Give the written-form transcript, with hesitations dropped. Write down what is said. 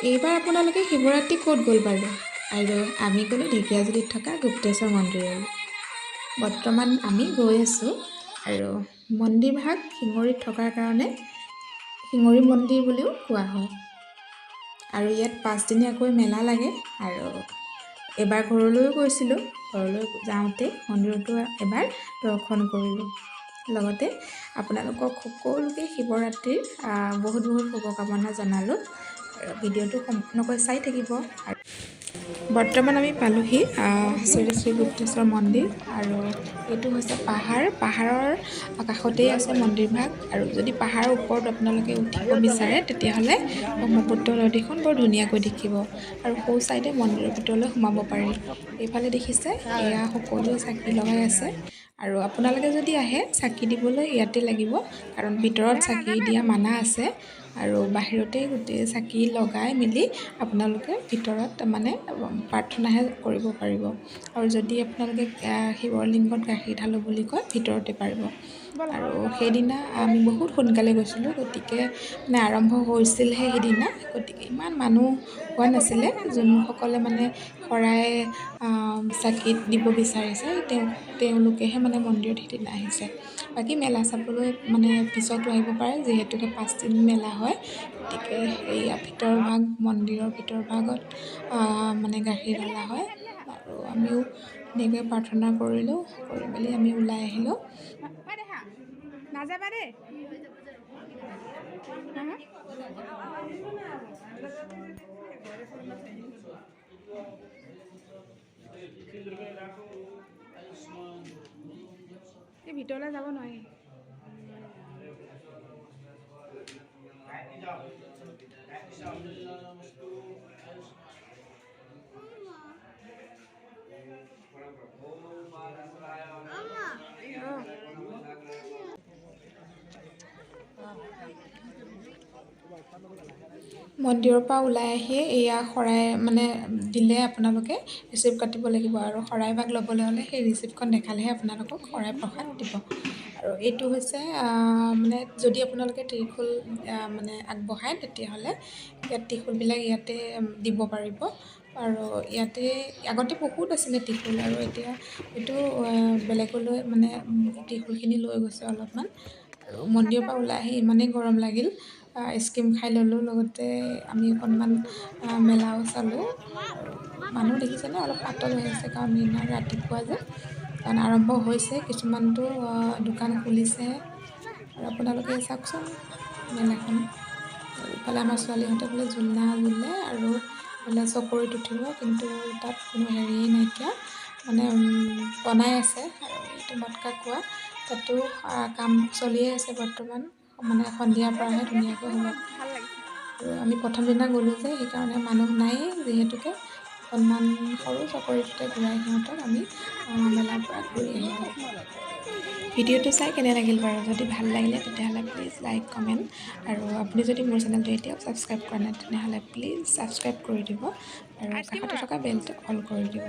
এইবাৰ আপোনালোকে শিৱৰাত্ৰি ক'ত গ'ল বাৰু? আৰু আমি গ'লোঁ ঢেকীয়াজুলিত থকা গুপ্তেশ্বৰ মন্দিৰলৈ। বৰ্তমান আমি গৈ আছোঁ আৰু মন্দিৰভাগ শিঙৰিত থকাৰ কাৰণে শিঙৰি মন্দিৰ বুলিও কোৱা হয়। আৰু ইয়াত 5 দিনীয়াকৈ মেলা লাগে। আৰু এবাৰ ঘৰলৈও গৈছিলোঁ, ঘৰলৈ যাওঁতে মন্দিৰতো এবাৰ দৰ্শন কৰিলোঁ। লগতে আপোনালোকক সকলোকে শিৱৰাত্ৰিৰ বহুত শুভকামনা জনালোঁ। ভিডিঅ'টো সম্পূৰ্ণকৈ চাই থাকিব। আৰু বৰ্তমান আমি পালোহি শ্ৰী শ্ৰী গুপ্তেশ্বৰ মন্দিৰ। আৰু এইটো হৈছে পাহাৰৰ কাষতেই আছে মন্দিৰভাগ। আৰু যদি পাহাৰৰ ওপৰত আপোনালোকে উঠিব বিচাৰে তেতিয়াহ'লে ব্ৰহ্মপুত্ৰ নদীখন বৰ ধুনীয়াকৈ দেখিব। আৰু সোঁ চাইডে মন্দিৰৰ ভিতৰলৈ সোমাব পাৰি। এইফালে দেখিছে এয়া সকলোৱে চাকি লগাই আছে। আৰু আপোনালোকে যদি আহে চাকি দিবলৈ ইয়াতে লাগিব, কাৰণ ভিতৰত চাকি দিয়া মানা আছে। আৰু বাহিৰতে গোটেই চাকি লগাই মেলি আপোনালোকে ভিতৰত মানে প্ৰাৰ্থনাহে কৰিব পাৰিব। আৰু যদি আপোনালোকে শিৱলিংগত গাখীৰ ঢালোঁ বুলি কয় ভিতৰতে পাৰিব। আৰু সেইদিনা আমি বহুত সোনকালে গৈছিলোঁ, গতিকে মানে আৰম্ভ হৈছিলহে সেইদিনা, গতিকে ইমান মানুহ হোৱা নাছিলে। যোনসকলে মানে শৰাই চাকিত দিব বিচাৰিছে তেওঁলোকেহে মানে মন্দিৰত সেইদিনা আহিছে। বাকী মেলা চাবলৈ মানে পিছতো আহিব পাৰে, যিহেতুকে 5 দিন মেলা হয়। গতিকে এইয়া মন্দিৰৰ ভিতৰভাগত মানে গাখীৰ ঢলা হয়। আৰু আমিও ধুনীয়াকৈ প্ৰাৰ্থনা কৰিলোঁ, কৰি মেলি আমি ওলাই আহিলোঁ। নাযাবা দেই। ভিতৰলৈ যাব নোৱাৰি। মন্দিৰৰ পৰা ওলাই আহিয়ে এয়া শৰাই মানে দিলে আপোনালোকে ৰিচিপ্ট কাটিব লাগিব। আৰু শৰাইভাগ ল'বলৈ হ'লে সেই ৰিচিপ্টখন দেখালেহে আপোনালোকক শৰাই প্ৰসাদ দিব। আৰু এইটো হৈছে মানে যদি আপোনালোকে ত্ৰিশূল মানে আগবঢ়ায় তেতিয়াহ'লে ইয়াত ত্ৰিশূলবিলাক ইয়াতে দিব পাৰিব। আৰু ইয়াতে আগতে বহুত আছিলে ত্ৰিশূল, আৰু এতিয়া এইটো বেলেগলৈ মানে ত্ৰিশূলখিনি লৈ গৈছে অলপমান। আৰু মন্দিৰৰ পৰা ওলাই আহি ইমানেই গৰম লাগিল, আইচক্ৰীম খাই ল'লোঁ। লগতে আমি অকণমান মেলাও চালোঁ। আৰু মানুহ দেখিছেনে অলপ পাতল হৈ আছে, কাৰণ দিনা ৰাতিপুৱা যে, কাৰণ আৰম্ভ হৈছে, কিছুমানটো দোকান খুলিছেহে। আৰু আপোনালোকে চাওকচোন মেলাখন। আৰু ইফালে আমাৰ ছোৱালীহঁতে বোলে ঝুলনা ঝুলে আৰু বোলে চকৰিত উঠিব, কিন্তু তাত কোনো হেৰিয়েই নাইকিয়া, মানে বনাই আছে। আৰু এইটো মটকা কোৱা, তাতো কাম চলিয়ে আছে বৰ্তমান, মানে সন্ধিয়াৰ পৰাহে ধুনীয়াকৈ হ'ব। আৰু আমি প্ৰথম দিনা গ'লোঁ যে সেইকাৰণে মানুহ নায়েই, যিহেতুকে অকণমান সৰু চকৰিটোতে ঘূৰাই সিহঁতক আমি মেলাৰ পৰা ঘূৰি আহিলোঁ। ভিডিঅ'টো চাই কেনে লাগিল বাৰু? যদি ভাল লাগিলে তেতিয়াহ'লে প্লিজ লাইক কমেণ্ট। আৰু আপুনি যদি মোৰ চেনেলটো এতিয়াও ছাবস্ক্ৰাইব কৰা নাই তেনেহ'লে প্লিজ ছাবস্ক্ৰাইব কৰি দিব। আৰু কাষতে থকা বেলটো অল কৰি দিব।